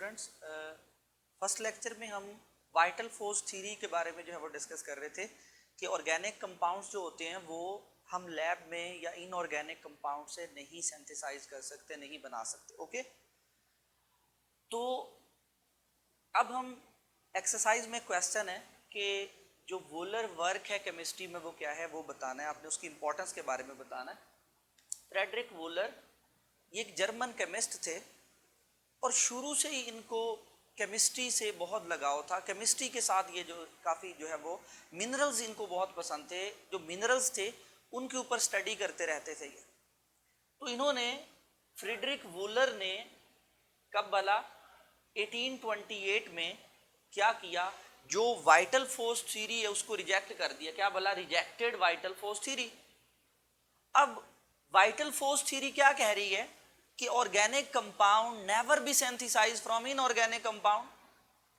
Students, first lecture में हम vital force theory के बारे में जो है वो डिस्कस कर रहे थे कि ऑर्गेनिक कंपाउंड्स जो होते हैं वो हम लैब में या इनऑर्गेनिक कंपाउंड से नहीं सिंथेसाइज कर सकते, नहीं बना सकते। ओके, तो अब हम एक्सरसाइज में क्वेश्चन है कि जो वोलर वर्क है केमिस्ट्री में वो क्या है वो बताना है, आपने उसकी इंपॉर्टेंस के बारे में बताना है। फ्रेडरिक वोलर ये एक जर्मन केमिस्ट थे और शुरू से ही इनको केमिस्ट्री से बहुत लगाव था। केमिस्ट्री के साथ ये जो काफ़ी जो है वो मिनरल्स इनको बहुत पसंद थे, जो मिनरल्स थे उनके ऊपर स्टडी करते रहते थे ये। तो इन्होंने फ्रेडरिक वोलर ने कब बोला 1828 में क्या किया, जो वाइटल फोर्स थ्योरी है उसको रिजेक्ट कर दिया। क्या बोला? Rejected vital force theory. अब वाइटल फोर्स थ्योरी क्या कह रही है कि organic compound never be synthesize from inorganic compound,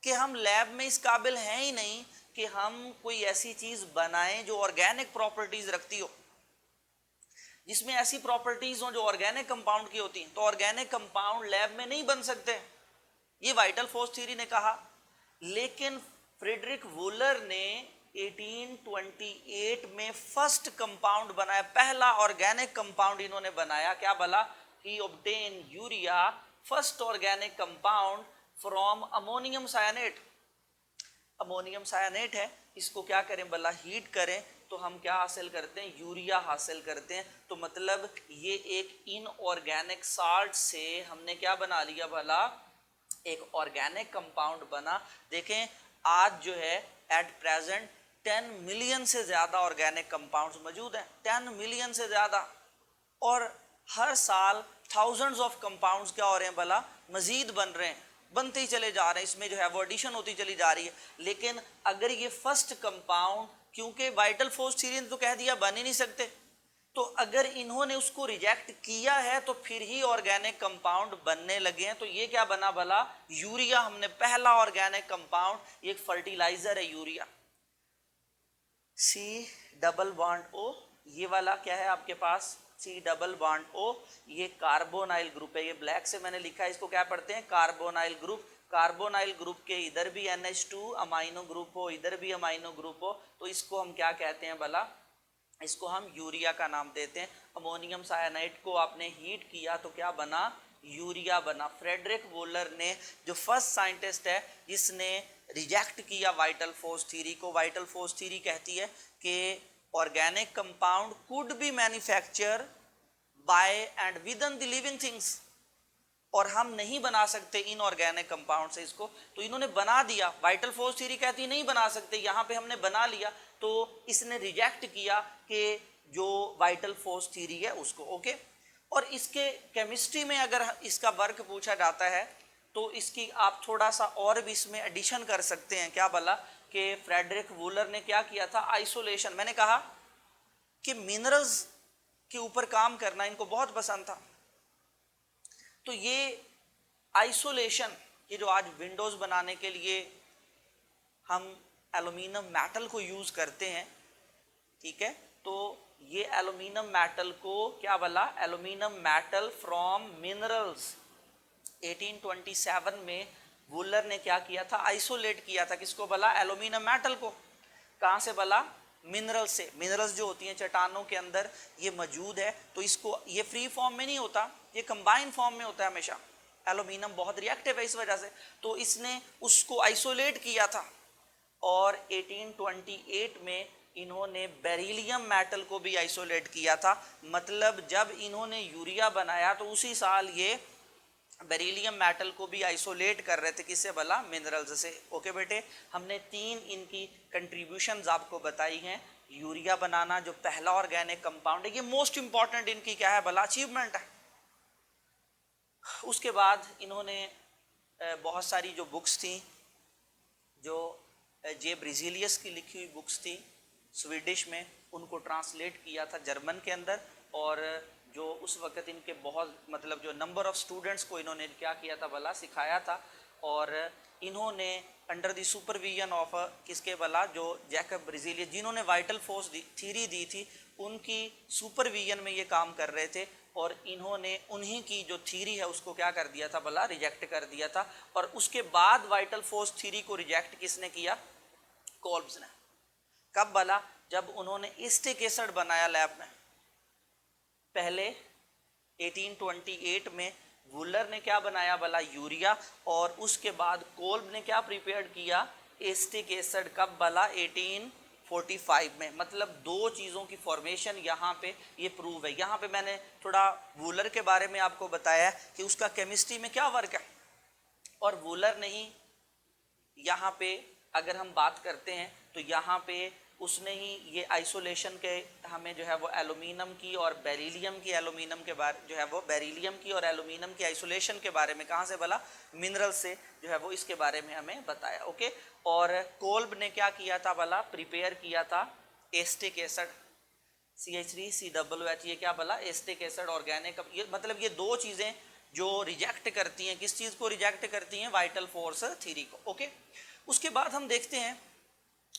कि हम लैब में इस काबिल हैं ही नहीं कि हम कोई ऐसी चीज बनाएं जो ऑर्गेनिक प्रॉपर्टीज रखती हो, जिसमें ऐसी प्रॉपर्टीज हो जो ऑर्गेनिक कंपाउंड की होती हैं। तो ऑर्गेनिक कंपाउंड लैब में नहीं बन सकते, ये वाइटल फोर्स थ्योरी ने कहा। लेकिन फ्रेडरिक वोलर ने 1828 में फर्स्ट कंपाउंड बनाया, पहला ऑर्गेनिक कंपाउंड इन्होंने बनाया। क्या बोला? He obtain urea, first organic compound from ammonium cyanate. Ammonium cyanate है, इसको क्या करें बोला? हीट करें तो हम क्या हासिल करते हैं? यूरिया हासिल करते हैं। तो मतलब ये एक इनऑर्गेनिक साल्ट से हमने क्या बना लिया भला? एक ऑर्गेनिक कंपाउंड बना। देखें आज जो है एट प्रेजेंट 10 मिलियन से ज़्यादा ऑर्गेनिक कंपाउंड्स मौजूद हैं, 10 मिलियन से ज़्यादा। और हर साल थाउजेंड्स ऑफ कंपाउंड्स क्या हो रहे हैं भला? मजीद बन रहे हैं, बनते ही चले जा रहे हैं, इसमें जो है वो एडिशन होती चली जा रही है। लेकिन अगर ये फर्स्ट कंपाउंड, क्योंकि वाइटल फोर्स थ्योरी ने तो कह दिया बन ही नहीं सकते, तो अगर इन्होंने उसको रिजेक्ट किया है तो फिर ही ऑर्गेनिक कंपाउंड बनने लगे हैं। तो ये क्या बना भला? यूरिया। हमने पहला ऑर्गेनिक कंपाउंड, एक फर्टिलाइजर है urea, C double bond O, ये वाला क्या है आपके पास? C डबल बॉन्ड O, ये कार्बोनाइल ग्रुप है। ये ब्लैक से मैंने लिखा है, इसको क्या पढ़ते हैं? Carbonyl group. कार्बोनाइल ग्रुप के इधर भी NH2 अमाइनो ग्रुप हो, इधर भी अमाइनो ग्रुप हो, तो इसको हम क्या कहते हैं भला? इसको हम यूरिया का नाम देते हैं। अमोनियम साइनाइड को आपने हीट किया तो क्या बना? यूरिया बना। फ्रेडरिक वोलर ने जो फर्स्ट साइंटिस्ट है जिसने रिजेक्ट किया वाइटल फोर्स थ्योरी को। वाइटल फोर्स थ्योरी कहती है कि organic compound could be manufacture by and within the living things, और हम नहीं बना सकते इनऑर्गेनिक कंपाउंड से इसको। तो इन्होंने बना दिया। वाइटल फोर्स थ्योरी कहती नहीं बना सकते, यहाँ पे हमने बना लिया, तो इसने रिजेक्ट किया कि जो वाइटल फोर्स थ्योरी है उसको। ओके, और इसके केमिस्ट्री में अगर इसका वर्क पूछा जाता है तो इसकी आप थोड़ा सा और भी इसमें एडिशन कर सकते हैं। क्या बोला कि फ्रेडरिक वोलर ने क्या किया था? आइसोलेशन। मैंने कहा कि मिनरल्स के ऊपर काम करना इनको बहुत पसंद था, तो ये आइसोलेशन, ये जो आज विंडोज बनाने के लिए हम एल्यूमिनियम मेटल को यूज करते हैं, ठीक है, तो ये एल्यूमिनियम मेटल को क्या बोला? Aluminium metal from minerals. 1827 में वुलर ने क्या किया था? आइसोलेट किया था। किसको बोला? एल्यूमिनियम मेटल को। कहाँ से बोला? मिनरल से। मिनरल्स जो होती हैं चट्टानों के अंदर ये मौजूद है, तो इसको, ये फ्री फॉर्म में नहीं होता, ये कंबाइन फॉर्म में होता है हमेशा। एल्यूमिनियम बहुत रिएक्टिव है इस वजह से, तो इसने उसको आइसोलेट किया था। और 1828 में इन्होंने बेरिलियम मेटल को भी आइसोलेट किया था। मतलब जब इन्होंने यूरिया बनाया तो उसी साल ये बेरिलियम मेटल को भी आइसोलेट कर रहे थे। किससे भला? मिनरल्स से। ओके बेटे, हमने 3 इनकी कंट्रीब्यूशंस आपको बताई हैं। यूरिया बनाना जो पहला ऑर्गेनिक कंपाउंड है, ये मोस्ट इंपॉर्टेंट इनकी क्या है भला? अचीवमेंट है। उसके बाद इन्होंने बहुत सारी जो बुक्स थी, जो जे ब्रिजिलियस की लिखी हुई बुक्स थी स्वीडिश में, उनको ट्रांसलेट किया था जर्मन के अंदर। और जो उस वक़्त इनके बहुत मतलब जो नंबर ऑफ स्टूडेंट्स को इन्होंने क्या किया था भला? सिखाया था। और इन्होंने अंडर द सुपरविजन ऑफ किसके भला? जो जैकब ब्रिजिलियस, जिन्होंने वाइटल फोर्स थ्योरी दी थी, उनकी सुपरविजन में ये काम कर रहे थे। और इन्होंने उन्हीं की जो थ्योरी है उसको क्या कर दिया था भला, रिजेक्ट कर दिया था। और उसके बाद वाइटल फोर्स थ्योरी को रिजेक्ट किसने किया, कोल्ब्स ने। कब भला, जब उन्होंने एस्टिक एसिड बनाया लैब में। पहले 1828 में वुलर ने क्या बनाया भला, यूरिया, और उसके बाद कोल्ब ने क्या प्रिपेयर किया, एस्टिक एसिड। कब भला, 1845 में। मतलब दो चीज़ों की फॉर्मेशन यहाँ पे ये प्रूव है। यहाँ पे मैंने थोड़ा वुलर के बारे में आपको बताया कि उसका केमिस्ट्री में क्या वर्क है, और वुलर ने ही यहाँ पे अगर हम बात करते हैं तो यहाँ पे उसने ही ये आइसोलेशन के हमें जो है वो एल्यूमिनियम की और बेरिलियम की, एल्यूमिनियम के बारे जो है वो बेरिलियम की और एल्यूमिनियम की आइसोलेशन के बारे में कहाँ से भला, मिनरल से जो है वो इसके बारे में हमें बताया। ओके, और कोल्ब ने क्या किया था भला, प्रिपेयर किया था एस्टिक एसिड, CH3COOH, ये क्या भला, एस्टिक एसिड ऑर्गेनिक। ये मतलब ये दो चीज़ें जो रिजेक्ट करती हैं, किस चीज़ को रिजेक्ट करती हैं, वाइटल फोर्स थ्योरी को। ओके, उसके बाद हम देखते हैं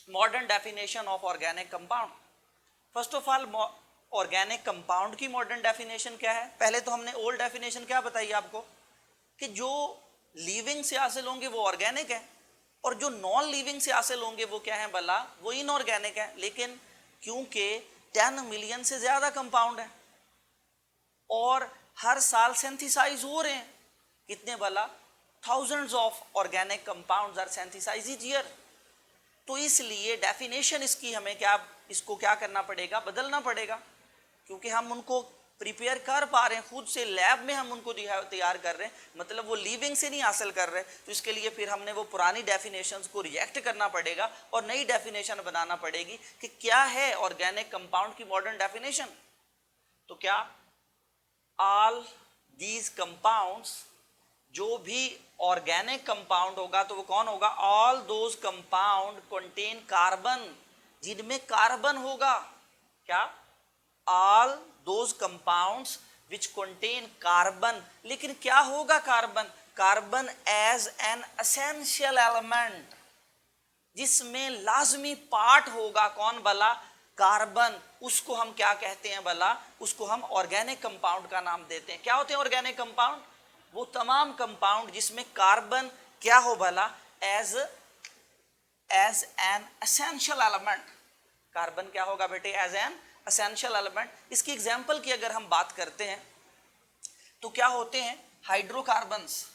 modern definition of organic compound. First of all organic compound की मॉडर्न डेफिनेशन क्या है। पहले तो हमने ओल्ड डेफिनेशन क्या बताई आपको कि जो लिविंग से हासिल होंगे वो ऑर्गेनिक है, और जो नॉन लिविंग से हासिल होंगे वो क्या है भला, वो इनऑर्गेनिक है। लेकिन क्योंकि 10 मिलियन से ज़्यादा कंपाउंड है और हर साल सिंथेसाइज हो रहे हैं, कितने भला, thousands of organic compounds are synthesised each year. तो इसलिए डेफिनेशन इसकी हमें क्या, इसको क्या करना पड़ेगा, बदलना पड़ेगा, क्योंकि हम उनको प्रिपेयर कर पा रहे हैं खुद से, लैब में हम उनको तैयार कर रहे हैं, मतलब वो लिविंग से नहीं हासिल कर रहे। तो इसके लिए फिर हमने वो पुरानी डेफिनेशंस को रिजेक्ट करना पड़ेगा और नई डेफिनेशन बनाना पड़ेगी कि क्या है ऑर्गेनिक कंपाउंड की मॉडर्न डेफिनेशन। तो क्या, ऑल दीज कंपाउंड्स, जो भी ऑर्गेनिक कंपाउंड होगा तो वो कौन होगा, all those compound contain carbon, जिनमें कार्बन होगा। क्या, all those compounds which contain carbon. लेकिन क्या होगा carbon, carbon as an essential element, जिसमें लाजमी पार्ट होगा कौन भला, कार्बन। उसको हम क्या कहते हैं भला, उसको हम ऑर्गेनिक कंपाउंड का नाम देते हैं। क्या होते हैं ऑर्गेनिक कंपाउंड, वो तमाम कंपाउंड जिसमें कार्बन क्या हो भला, as an essential element. Carbon क्या होगा बेटे, एज एन एसेंशियल एलिमेंट। इसकी एग्जांपल की अगर हम बात करते हैं तो क्या होते हैं, हाइड्रोकार्बन्स।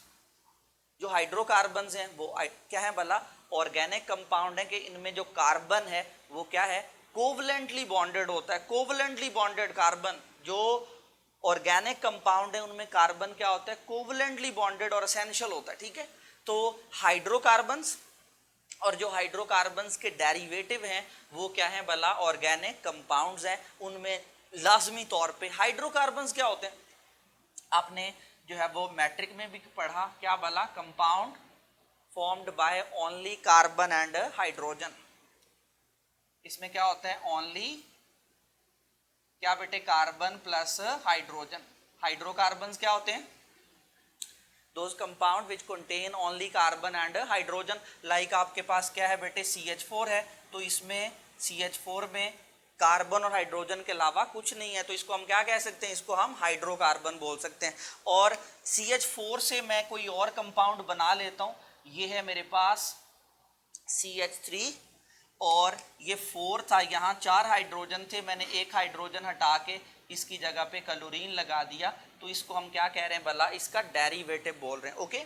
जो हाइड्रोकार्बन्स हैं वो क्या है भला, ऑर्गेनिक कंपाउंड है कि इनमें जो कार्बन है वो क्या है, कोवलेंटली बॉन्डेड होता है। कोवलेंटली बॉन्डेड कार्बन, जो ऑर्गेनिक कंपाउंड है उनमें कार्बन क्या होता है, कोवलेंटली बॉन्डेड और एसेंशियल होता है। ठीक है, तो हाइड्रोकार्बन्स और जो हाइड्रोकार्बन्स के डेरिवेटिव हैं वो क्या है भला, ऑर्गेनिक कंपाउंड्स हैं। उनमें लाजमी तौर पे हाइड्रोकार्बन्स क्या होते हैं, आपने जो है वो मैट्रिक में भी पढ़ा, क्या भला, compound formed by only carbon and hydrogen. इसमें क्या होता है, ओनली क्या बेटे, कार्बन प्लस हाइड्रोजन। हाइड्रोकार्बन्स क्या होते हैं, those compound which contain only carbon and hydrogen. Like आपके पास क्या है बेटे, CH4 है, तो इसमें CH4 में कार्बन और हाइड्रोजन के अलावा कुछ नहीं है, तो इसको हम क्या कह सकते हैं, इसको हम हाइड्रोकार्बन बोल सकते हैं। और CH4 से मैं कोई और कंपाउंड बना लेता हूँ, ये है मेरे पास CH3 और ये 4 था, यहाँ 4 हाइड्रोजन थे, मैंने एक हाइड्रोजन हटा के इसकी जगह पे क्लोरीन लगा दिया, तो इसको हम क्या कह रहे हैं भला, इसका डेरिवेटिव बोल रहे हैं। ओके,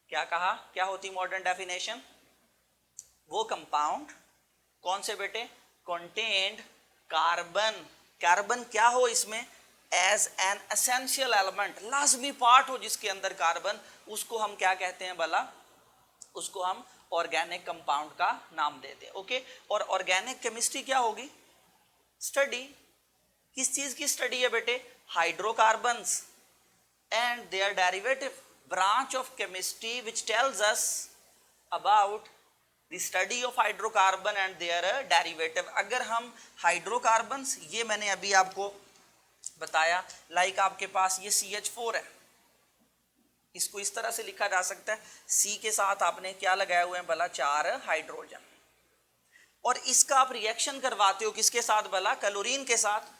क्या कहा, क्या होती मॉडर्न डेफिनेशन, वो कंपाउंड कौन से बेटे, कंटेन्ड कार्बन, कार्बन क्या हो इसमें, एज एन एसेंशियल एलिमेंट, लाजमी पार्ट हो जिसके अंदर कार्बन, उसको हम क्या कहते हैं भला, उसको हम ऑर्गेनिक कंपाउंड का नाम देते हैं। ओके, और ऑर्गेनिक केमिस्ट्री क्या होगी, स्टडी, किस चीज की स्टडी है बेटे, hydrocarbons and their derivative, branch of chemistry which tells us about the study of hydrocarbon and their derivative. अगर हम हाइड्रोकार्बन्स, ये मैंने अभी आपको बताया, लाइक आपके पास ये CH4 है, इसको इस तरह से लिखा जा सकता है, C के साथ आपने क्या लगाए हुए हैं भला, 4 हाइड्रोजन, और इसका आप रिएक्शन करवाते हो किसके साथ भला, क्लोरीन के साथ,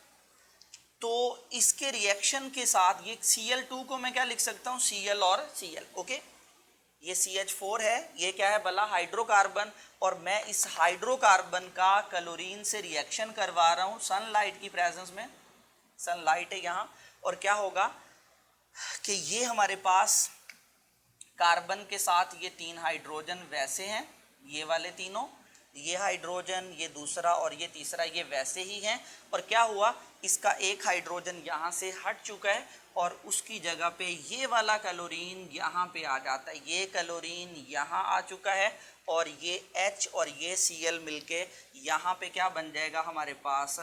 तो इसके रिएक्शन के साथ ये Cl2 को मैं क्या लिख सकता हूँ, Cl और Cl, ओके। ये CH4 है, ये क्या है भला, हाइड्रोकार्बन, और मैं इस हाइड्रोकार्बन का क्लोरीन से रिएक्शन करवा रहा हूँ सनलाइट की प्रेजेंस में। सनलाइट है यहाँ, और क्या होगा कि ये हमारे पास कार्बन के साथ ये 3 हाइड्रोजन वैसे हैं, ये वाले तीनों, ये हाइड्रोजन, ये दूसरा और ये तीसरा, ये वैसे ही हैं। और क्या हुआ, इसका एक हाइड्रोजन यहाँ से हट चुका है और उसकी जगह पे ये वाला क्लोरीन यहाँ पे आ जाता है। ये क्लोरीन यहाँ आ चुका है और ये H और ये Cl मिलके यहाँ पे क्या बन जाएगा हमारे पास,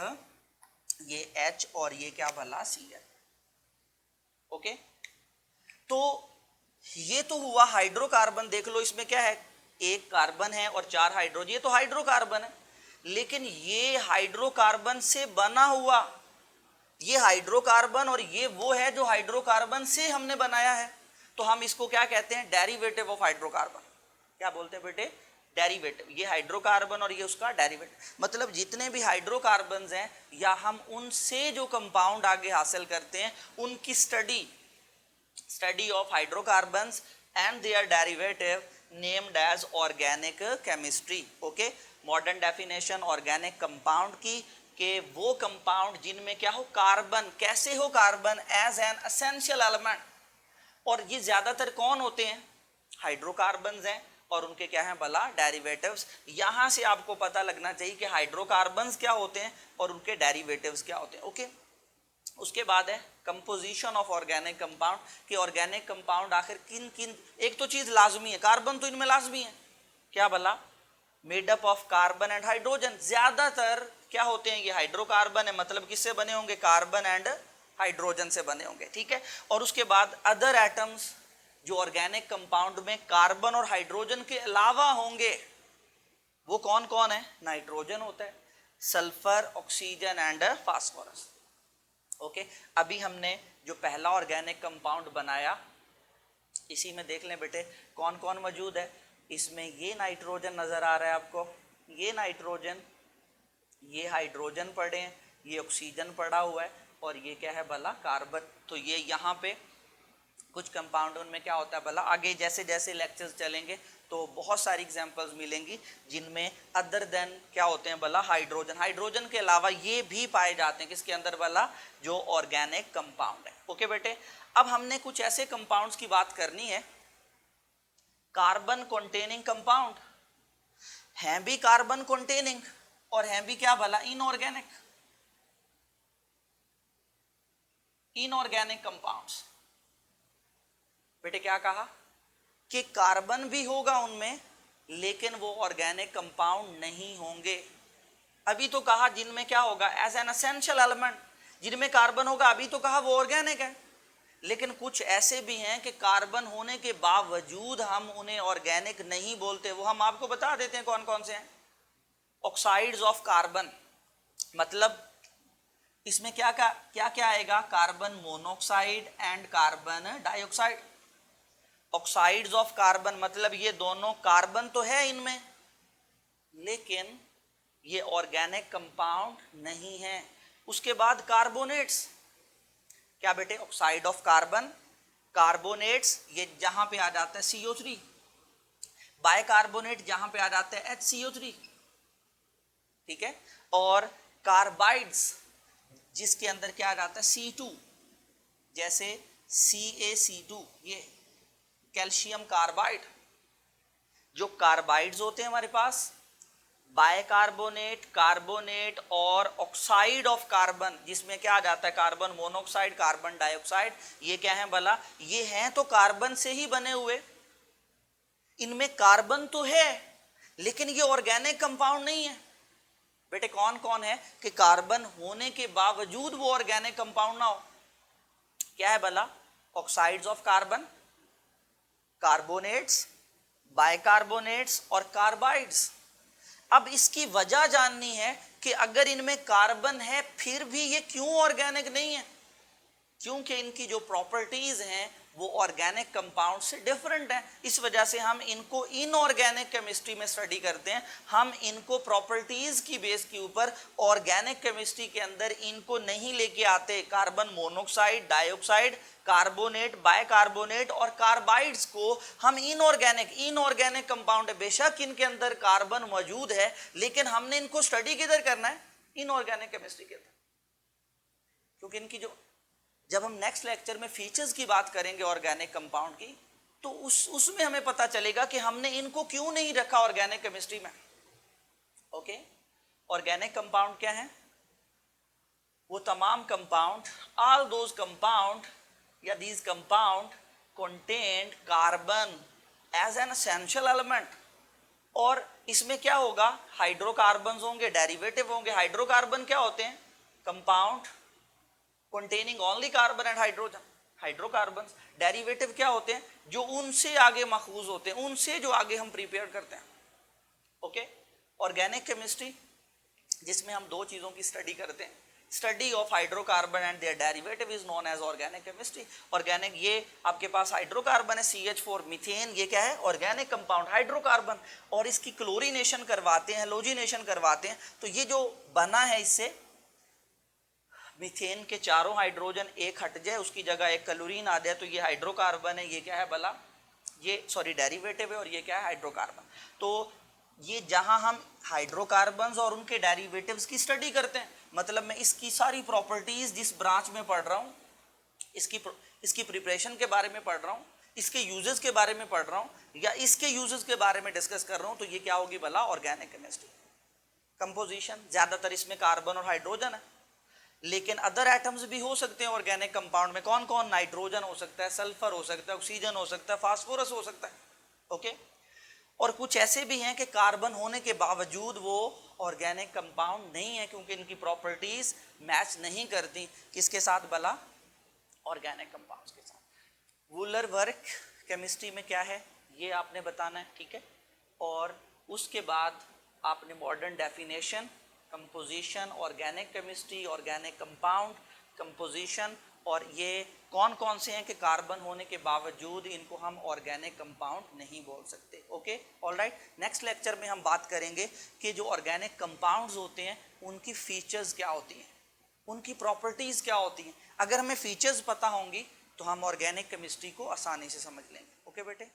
ये H और ये क्या भला, Cl, ओके। तो ये तो हुआ हाइड्रोकार्बन, देख लो इसमें क्या है, एक कार्बन है और 4 हाइड्रोजन, ये तो हाइड्रोकार्बन है। लेकिन ये हाइड्रोकार्बन से बना हुआ, ये हाइड्रोकार्बन और ये वो है जो हाइड्रोकार्बन से हमने बनाया है, तो हम इसको क्या कहते हैं, डेरिवेटिव ऑफ हाइड्रोकार्बन। क्या बोलते हैं बेटे, डेरिवेटिव। ये हाइड्रोकार्बन और ये उसका डेरिवेटिव, मतलब जितने भी हाइड्रोकार्बन्स हैं या हम उनसे जो कंपाउंड आगे हासिल करते हैं उनकी study of hydrocarbons and their derivative named as organic chemistry, okay। modern definition organic compound की, के वो कंपाउंड जिनमें क्या हो, कार्बन, कैसे हो carbon, as an essential element. और ये ज्यादातर कौन होते हैं, हाइड्रोकार्बन्स हैं, और उनके क्या हैं भला, डेरिवेटिव्स। यहां से आपको पता लगना चाहिए कि हाइड्रोकार्बन्स क्या होते हैं और उनके डेरिवेटिव्स क्या होते हैं, ओके। उसके बाद है कंपोजिशन ऑफ ऑर्गेनिक कंपाउंड, कि ऑर्गेनिक कंपाउंड आखिर किन किन, एक तो चीज लाजमी है, कार्बन तो इनमें लाजमी है, क्या भला, made up of carbon and hydrogen. ज्यादातर क्या होते हैं, ये हाइड्रोकार्बन है, मतलब किससे बने होंगे, कार्बन एंड हाइड्रोजन से बने होंगे, ठीक है। और उसके बाद अदर एटम्स जो ऑर्गेनिक कंपाउंड में कार्बन और हाइड्रोजन के अलावा होंगे, वो कौन कौन है, नाइट्रोजन होता है, sulphur, oxygen and phosphorus, okay. अभी हमने जो पहला ऑर्गेनिक कंपाउंड बनाया, इसी में देख लें बेटे कौन कौन मौजूद है। इसमें ये नाइट्रोजन नजर आ रहा है आपको, ये नाइट्रोजन, ये हाइड्रोजन पड़े हैं, ये ऑक्सीजन पड़ा हुआ है, और ये क्या है भला, कार्बन। तो ये यहाँ पे कुछ कंपाउंड उनमें क्या होता है भला, आगे जैसे जैसे लेक्चर्स चलेंगे तो बहुत सारी एग्जांपल्स मिलेंगी जिनमें अदर देन क्या होते हैं भला, हाइड्रोजन, हाइड्रोजन के अलावा ये भी पाए जाते हैं किसके अंदर भला, जो ऑर्गेनिक कंपाउंड है, ओके बेटे। अब हमने कुछ ऐसे कंपाउंड्स की बात करनी है, कार्बन कंटेनिंग कंपाउंड, हैं भी कार्बन कंटेनिंग और हैं भी क्या भला, इनऑर्गेनिक, इनऑर्गेनिक कंपाउंड्स। बेटे क्या कहा कि कार्बन भी होगा उनमें, लेकिन वो ऑर्गेनिक कंपाउंड नहीं होंगे। अभी तो कहा जिनमें क्या होगा, एज एन एसेंशियल एलिमेंट, जिनमें कार्बन होगा, अभी तो कहा वो ऑर्गेनिक है। लेकिन कुछ ऐसे भी हैं कि कार्बन होने के बावजूद हम उन्हें ऑर्गेनिक नहीं बोलते, वो हम आपको बता देते हैं कौन कौन से हैं। ऑक्साइड्स ऑफ कार्बन, मतलब इसमें क्या क्या आएगा, carbon monoxide and carbon dioxide. Oxides of carbon मतलब ये दोनों कार्बन तो है इनमें, लेकिन ये ऑर्गेनिक कंपाउंड नहीं है। उसके बाद कार्बोनेट्स, क्या बेटे, ऑक्साइड ऑफ कार्बन, कार्बोनेट्स, ये जहां पे आ जाता है CO3, बाइकार्बोनेट जहां पे आ जाता है HCO3, ठीक है। और कार्बाइड्स जिसके अंदर क्या आ जाता है C2, जैसे CaC2, ये कैल्शियम कार्बाइड। जो कार्बाइड्स होते हैं हमारे पास, बाइकार्बोनेट, कार्बोनेट और ऑक्साइड ऑफ कार्बन, जिसमें क्या आ जाता है, कार्बन मोनोऑक्साइड, कार्बन डाइऑक्साइड, ये क्या है भला, ये हैं तो कार्बन से ही बने हुए, इनमें कार्बन तो है लेकिन ये ऑर्गेनिक कंपाउंड नहीं है। बेटे कौन कौन है कि कार्बन होने के बावजूद वो ऑर्गेनिक कंपाउंड ना हो, क्या है भला, oxides of carbon, carbonates, bicarbonates और कार्बाइड्स। अब इसकी वजह जाननी है कि अगर इनमें कार्बन है फिर भी ये क्यों ऑर्गेनिक नहीं है, क्योंकि इनकी जो प्रॉपर्टीज हैं वो ऑर्गेनिक कंपाउंड से डिफरेंट हैं। इस वजह से हम इनको इनऑर्गेनिक केमिस्ट्री में स्टडी करते हैं। हम इनको प्रॉपर्टीज की बेस के ऊपर ऑर्गेनिक केमिस्ट्री के अंदर इनको नहीं लेके आते। Carbon monoxide, dioxide, carbonate, bicarbonate और कार्बाइड्स को हम इनऑर्गेनिक कंपाउंड है। बेशक इनके अंदर कार्बन मौजूद है, लेकिन हमने इनको स्टडी किधर करना है? इनऑर्गेनिक केमिस्ट्री के अंदर। क्योंकि इनकी जो, जब हम नेक्स्ट लेक्चर में फीचर्स की बात करेंगे ऑर्गेनिक कंपाउंड की, तो उसमें हमें पता चलेगा कि हमने इनको क्यों नहीं रखा ऑर्गेनिक केमिस्ट्री में। ओके, ऑर्गेनिक कंपाउंड क्या है? वो तमाम कंपाउंड, ऑल दोज कंपाउंड या these compound contain carbon as an essential element. और इसमें क्या होगा? हाइड्रोकार्बन होंगे, डेरिवेटिव होंगे। हाइड्रोकार्बन क्या होते हैं? Compound containing only carbon and hydrogen, hydrocarbon. Derivative क्या होते हैं? जो उनसे आगे मखूज होते हैं, उनसे जो आगे हम प्रिपेयर करते हैं। ओके, ऑर्गेनिक केमिस्ट्री जिसमें हम दो चीजों की स्टडी करते हैं, study of hydrocarbon and their derivative is known as organic chemistry. Organic, ये आपके पास हाइड्रोकार्बन है CH4 मीथेन, ये क्या है? Organic compound hydrocarbon. और इसकी क्लोरीनेशन करवाते हैं, हेलोजिनेशन करवाते हैं, तो ये जो बना है इससे मीथेन के चारों हाइड्रोजन एक हट जाए, उसकी जगह एक क्लोरीन आ जाए, तो ये हाइड्रोकार्बन है। ये क्या है भला? ये डेरिवेटिव है, और ये क्या है? हाइड्रोकार्बन। तो ये जहां हम हाइड्रोकार्बन्स और उनके डेरिवेटिव्स की स्टडी करते हैं, मतलब मैं इसकी सारी प्रॉपर्टीज जिस ब्रांच में पढ़ रहा हूँ, इसकी प्रिपरेशन के बारे में पढ़ रहा हूँ, इसके यूजेस के बारे में पढ़ रहा हूँ, या इसके यूजेस के बारे में डिस्कस कर रहा हूँ, तो ये क्या होगी भला? Organic chemistry. कंपोजिशन, ज्यादातर इसमें कार्बन और हाइड्रोजन है, लेकिन अदर एटम्स भी हो सकते हैं ऑर्गेनिक कंपाउंड में। कौन कौन? नाइट्रोजन हो सकता है, सल्फर हो सकता है, ऑक्सीजन हो सकता है, फास्फोरस हो सकता है। ओके, और कुछ ऐसे भी हैं कि कार्बन होने के बावजूद वो ऑर्गेनिक कंपाउंड नहीं है, क्योंकि इनकी प्रॉपर्टीज मैच नहीं करती किसके साथ भला? ऑर्गेनिक कंपाउंड्स के साथ। वूलर वर्क केमिस्ट्री में क्या है ये आपने बताना है, ठीक है। और उसके बाद आपने modern definition, composition, organic chemistry, organic compound, composition, और ये कौन कौन से हैं कि कार्बन होने के बावजूद इनको हम ऑर्गेनिक कंपाउंड नहीं बोल सकते। Okay, alright. नेक्स्ट लेक्चर में हम बात करेंगे कि जो ऑर्गेनिक कंपाउंड्स होते हैं उनकी फीचर्स क्या होती हैं, उनकी प्रॉपर्टीज क्या होती हैं। अगर हमें फीचर्स पता होंगी तो हम ऑर्गेनिक केमिस्ट्री को आसानी से समझ लेंगे। ओके बेटे।